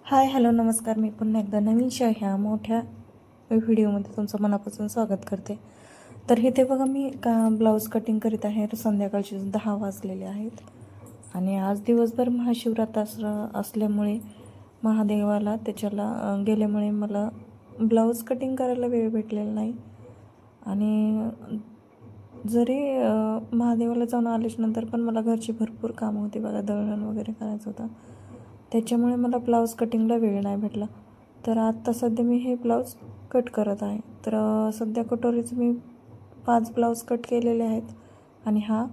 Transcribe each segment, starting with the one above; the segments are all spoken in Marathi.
हाय हॅलो नमस्कार. मी पुन्हा एकदा नवीनशा ह्या मोठ्या व्हिडिओमध्ये तुमचं मनापासून स्वागत करते. तर इथे बघा मी ब्लाऊज कटिंग करीत आहे. संध्याकाळचे 10 वाजलेले आहेत आणि आज दिवसभर महाशिवरात्र असल्यामुळे महादेवाला त्याच्याला गेल्यामुळे मला ब्लाऊज कटिंग करायला वेळ भेटलेला नाही. आणि जरी महादेवाला जाऊन आल्याच्यानंतर पण मला घरची भरपूर कामं होती बघा. दळण वगैरे करायचं होतं, त्याच्यामुळे मला ब्लाऊज कटिंगला वेळ नाही भेटला. तर आत्ता सध्या मी हे ब्लाऊज कट करत आहे. तर सध्या कटोरीचं मी 5 ब्लाऊज कट केलेले आहेत आणि हा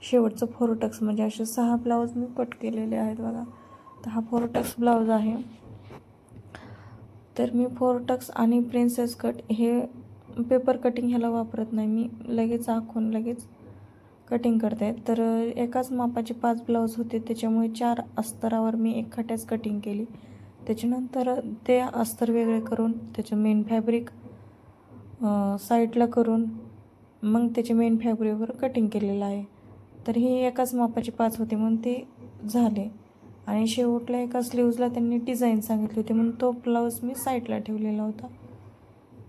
शेवटचं 4 टक्स म्हणजे असे 6 ब्लाऊज मी कट केलेले आहेत बघा. तर हा 4 टक्स ब्लाऊज आहे. तर मी 4 टक्स आणि प्रिन्सेस कट हे पेपर कटिंग ह्याला वापरत नाही. मी लगेच आखून लगेच कटिंग करते. तर एकाच मापाचे 5 ब्लाऊज होते, त्याच्यामुळे 4 अस्तरावर मी एकखाट्याच कटिंग केली. त्याच्यानंतर ते अस्तर वेगळे करून त्याचं मेन फॅब्रिक साईडला करून मग त्याचे मेन फॅब्रिकवर कटिंग केलेलं आहे. तर ही एकाच मापाचे 5 होते म्हणून ते झाले. आणि शेवटला एका स्लीव्जला त्यांनी डिझाईन सांगितली होती म्हणून तो ब्लाऊज मी साईडला ठेवलेला होता.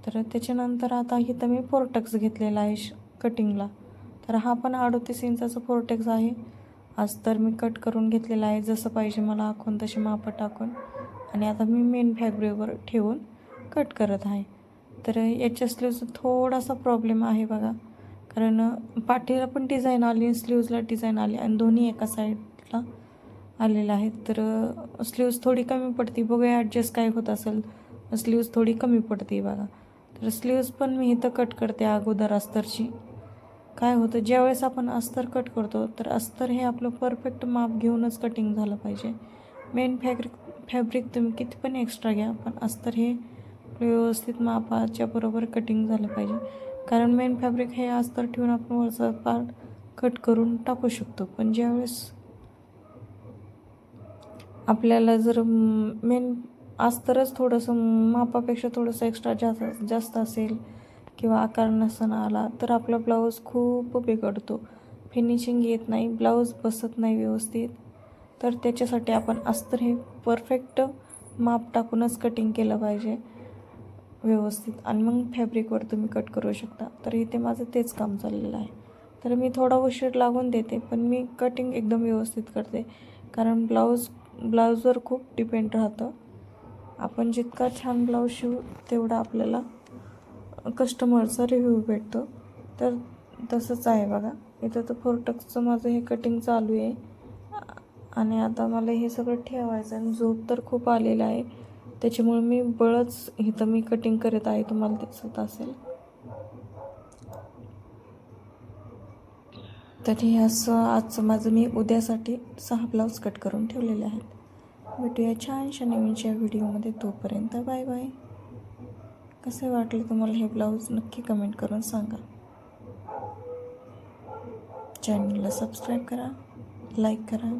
तर त्याच्यानंतर आता इथं मी 4 टक्स घेतलेला आहे कटिंगला. तर हा पण 38 इंचाचा 4 टक्स आहे. अस्तर मी कट करून घेतलेला आहे जसं पाहिजे मला आखून तशी मापं टाकून. आणि आता मी मेन फॅब्रिकवर ठेवून कट करत आहे. तर याच्या स्लीव्जचा थोडासा प्रॉब्लेम आहे बघा, कारण पाठीला पण डिझाईन आली, स्लीव्जला डिझाईन आली आणि दोन्ही एका साईडला आलेलं आहेत. तर स्लीव्ज थोडी कमी पडते. बघूया ॲडजस्ट काय होत असेल. स्लीव्ज थोडी कमी पडते बघा. तर स्लीव्ज पण मी इथं कट करते अगोदर अस्तरची. काय होतं, ज्यावेळेस आपण अस्तर कट करतो तर अस्तर हे आपलं परफेक्ट माप घेऊनच कटिंग झालं पाहिजे. मेन फॅब्रिक तुम्ही किती पण एक्स्ट्रा घ्या, पण अस्तर हे व्यवस्थित मापाच्या बरोबर कटिंग झालं पाहिजे. कारण मेन फॅब्रिक हे अस्तर ठेवून आपण वरचा पार्ट कट करून टाकू शकतो. पण ज्यावेळेस आपल्याला जर मेन अस्तरच थोडंसं मापापेक्षा थोडंसं एक्स्ट्रा जास्त असेल किंवा आकार नसताना आला तर आपला ब्लाऊज खूप बिघडतो, फिनिशिंग येत नाही, ब्लाऊज बसत नाही व्यवस्थित. तर त्याच्यासाठी आपण अस्तर हे परफेक्ट माप टाकूनच कटिंग केलं पाहिजे व्यवस्थित आणि मग फॅब्रिकवर तुम्ही कट करू शकता. तर इथे माझं तेच काम चाललेलं आहे. तर मी थोडा उशीर लागून देते, पण मी कटिंग एकदम व्यवस्थित करते. कारण ब्लाऊजवर खूप डिपेंड राहतं. आपण जितका छान ब्लाऊज शिवू तेवढा आपल्याला कस्टमरचा रिव्ह्यू भेटतो. तर तसंच आहे बघा. इथं तर 4 टक्सचं माझं हे कटिंग चालू आहे आणि आता मला हे सगळं ठेवायचं आणि झोप तर खूप आलेलं आहे, त्याच्यामुळे मी बळच इथं मी कटिंग करत आहे, तुम्हाला दिसत असेल. तर हे असं आजचं माझं मी उद्यासाठी 6 ब्लाऊज कट करून ठेवलेले आहेत. भेटूया छानशा नवीनशा व्हिडिओमध्ये. तोपर्यंत बाय बाय. कसे वाटले तुम्हाला हे ब्लाऊज नक्की कमेंट करून सांगा. चॅनलला सबस्क्राईब करा, लाईक करा.